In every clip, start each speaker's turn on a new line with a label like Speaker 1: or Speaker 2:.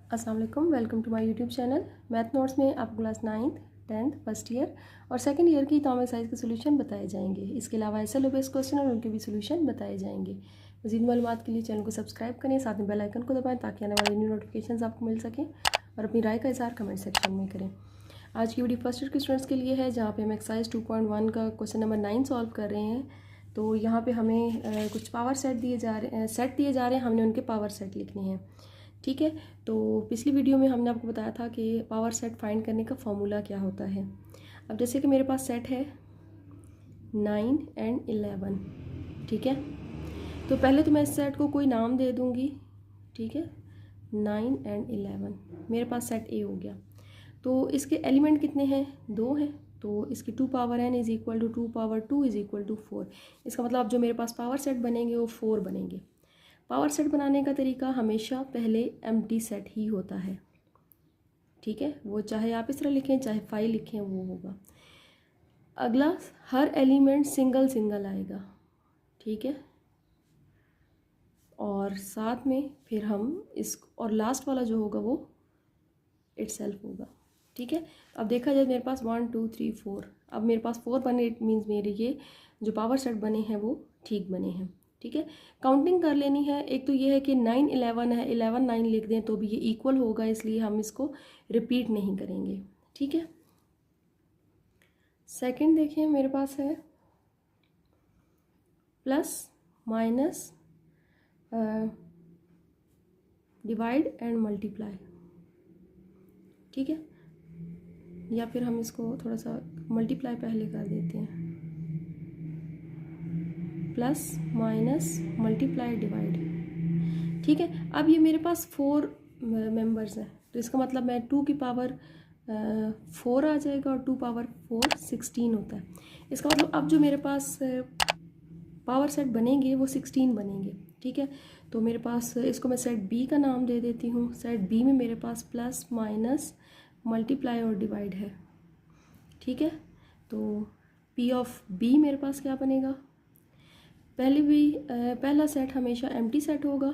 Speaker 1: अस्सलाम वालेकुम, welcome to my YouTube channel. Math notes में आपको class 9th 10th first year और सेकंड ईयर की तमाम एक्सरसाइज के सोल्यूशन बताए जाएंगे। इसके अलावा SLO बेस्ड क्वेश्चन और उनके भी सोल्यूशन बताए जाएंगे। मज़ीद मालूमात के लिए चैनल को सब्सक्राइब करें, साथ में बेल आइकन को दबाएं ताकि आने वाली न्यू नोटिफिकेशन आपको मिल सकें और अपनी राय का इज़हार कमेंट सेक्शन में करें। आज की वीडियो फर्स्ट ईयर के स्टूडेंट्स के लिए है, जहाँ पे हम एक्सरसाइज 2.1 का क्वेश्चन नंबर 9 सॉल्व कर रहे हैं। तो यहाँ पे हमें कुछ पावर सेट दिए जा रहे हैं, हमने उनके पावर सेट लिखने हैं। ठीक है, तो पिछली वीडियो में हमने आपको बताया था कि पावर सेट फाइंड करने का फॉर्मूला क्या होता है। अब जैसे कि मेरे पास सेट है 9 एंड 11, ठीक है। तो पहले तो मैं इस सेट को कोई नाम दे दूँगी, ठीक है। 9 एंड 11 मेरे पास सेट ए हो गया। तो इसके एलिमेंट कितने हैं? 2 हैं। तो इसकी 2 power n is equal to 2 power 2 is equal to 4। इसका मतलब जो मेरे पास पावर सेट बनेंगे वो 4 बनेंगे। पावर सेट बनाने का तरीका हमेशा पहले एम्प्टी सेट ही होता है, ठीक है। वो चाहे आप इस तरह लिखें चाहे 5 लिखें, वो होगा। अगला, हर एलिमेंट सिंगल सिंगल आएगा, ठीक है। और साथ में फिर हम इस और लास्ट वाला जो होगा वो इटसेल्फ होगा, ठीक है। अब देखा जाए मेरे पास 1 2 3 4, अब मेरे पास 4 बने, इट मीन्स मेरे ये जो पावर सेट बने हैं वो ठीक बने हैं, ठीक है। काउंटिंग कर लेनी है। एक तो ये है कि 9 11 है, 11 9 लिख दें तो भी ये इक्वल होगा, इसलिए हम इसको रिपीट नहीं करेंगे, ठीक है। सेकंड देखिए, मेरे पास है plus minus divide and multiply, ठीक है। या फिर हम इसको थोड़ा सा मल्टीप्लाई पहले कर देते हैं। प्लस माइनस मल्टीप्लाई डिवाइड, ठीक है। अब ये मेरे पास 4 मेंबर्स हैं, तो इसका मतलब मैं 2 की पावर 4 आ जाएगा और 2 पावर 4 16 होता है। इसका मतलब अब जो मेरे पास पावर सेट बनेंगे वो 16 बनेंगे, ठीक है। तो मेरे पास इसको मैं सेट बी का नाम दे देती हूँ। सेट बी में मेरे पास प्लस माइनस मल्टीप्लाई और डिवाइड है, ठीक है। तो पी ऑफ बी मेरे पास क्या बनेगा? पहला सेट हमेशा एम्प्टी सेट होगा।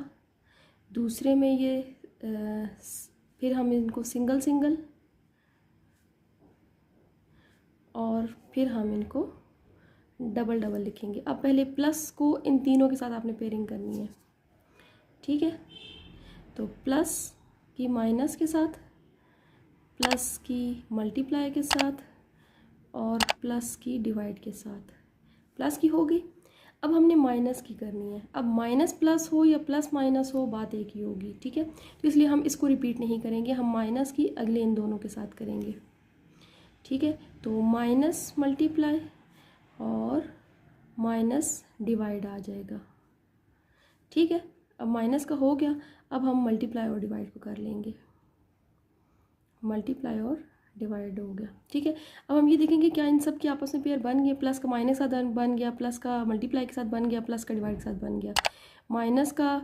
Speaker 1: दूसरे में ये फिर हम इनको सिंगल सिंगल और फिर हम इनको डबल डबल लिखेंगे। अब पहले प्लस को इन तीनों के साथ आपने पेयरिंग करनी है, ठीक है। तो प्लस की माइनस के साथ, प्लस की मल्टीप्लाई के साथ और प्लस की डिवाइड के साथ। प्लस की होगी। अब हमने माइनस की करनी है। अब माइनस प्लस हो या प्लस माइनस हो, बात एक ही होगी, ठीक है। तो इसलिए हम इसको रिपीट नहीं करेंगे, हम माइनस की अगले इन दोनों के साथ करेंगे, ठीक है। तो माइनस मल्टीप्लाई और माइनस डिवाइड आ जाएगा, ठीक है। अब माइनस का हो गया, अब हम मल्टीप्लाई और डिवाइड को कर लेंगे। मल्टीप्लाई और डिवाइड हो गया, ठीक है। अब हम ये देखेंगे क्या इन सब की आपस में पेयर बन गया। प्लस का माइनस के साथ बन गया, प्लस का मल्टीप्लाई के साथ बन गया, प्लस का डिवाइड के साथ बन गया। माइनस का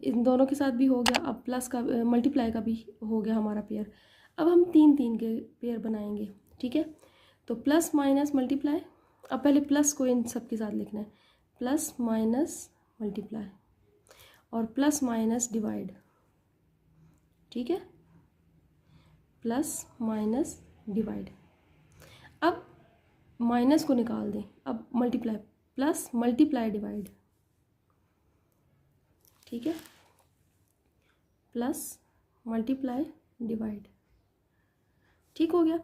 Speaker 1: इन दोनों के साथ भी हो गया, अब प्लस का मल्टीप्लाई का भी हो गया हमारा पेयर। अब हम 3 3 के पेयर बनाएंगे, ठीक है। तो प्लस माइनस मल्टीप्लाई, अब पहले प्लस को इन सब के साथ लिखना है। प्लस माइनस मल्टीप्लाई और प्लस माइनस डिवाइड, ठीक है। Plus minus divide. अब माइनस को निकाल दें, अब मल्टीप्लाई, प्लस मल्टीप्लाई डिवाइड, ठीक है। प्लस मल्टीप्लाई डिवाइड, ठीक हो गया।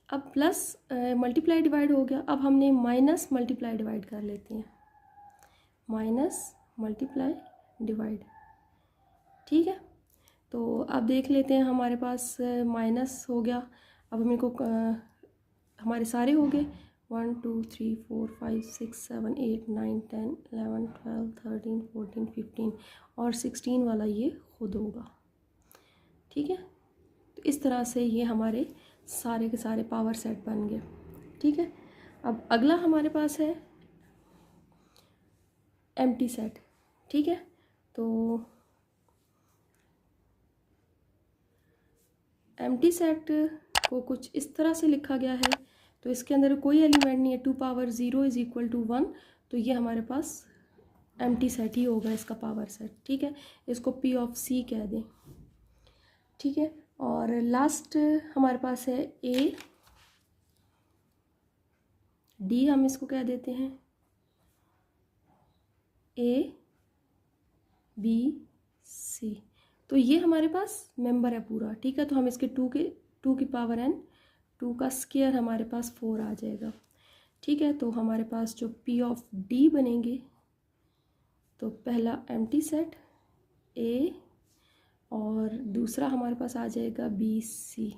Speaker 1: अब प्लस मल्टीप्लाई डिवाइड हो गया, अब हमने माइनस मल्टीप्लाई डिवाइड कर लेते हैं। माइनस मल्टीप्लाई डिवाइड, ठीक है। तो अब देख लेते हैं, हमारे पास माइनस हो गया। अब हम इनको हमारे सारे हो गए 1 2 3 4 5 6 7 8 9 10 11 12 13 14 15 और 16 वाला ये खुद होगा, ठीक है। तो इस तरह से ये हमारे सारे के सारे पावर सेट बन गए, ठीक है। अब अगला हमारे पास है एम्प्टी सेट, ठीक है। तो एम्प्टी सेट को कुछ इस तरह से लिखा गया है। तो इसके अंदर कोई एलिमेंट नहीं है, 2 पावर 0 इज़ इक्वल टू 1। तो ये हमारे पास एम्प्टी सेट ही होगा, इसका पावर सेट, ठीक है। इसको P ऑफ C कह दें। ठीक है। और लास्ट हमारे पास है ए डी, हम इसको कह देते हैं ए बी सी। तो ये हमारे पास मेंबर है पूरा, ठीक है। तो हम इसके टू की पावर n, 2 का स्क्वायर हमारे पास 4 आ जाएगा, ठीक है। तो हमारे पास जो P ऑफ D बनेंगे, तो पहला एम्प्टी सेट A और दूसरा हमारे पास आ जाएगा बी सी,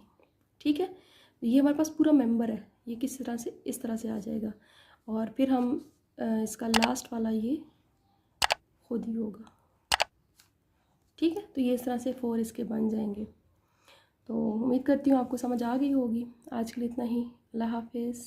Speaker 1: ठीक है। ये हमारे पास पूरा मेंबर है, ये किस तरह से, इस तरह से आ जाएगा। और फिर हम इसका लास्ट वाला ये खुद ही होगा, ठीक है। तो ये इस तरह से 4 इसके बन जाएंगे। तो उम्मीद करती हूँ आपको समझ आ गई होगी। आज के लिए इतना ही। अल्लाह हाफिज़।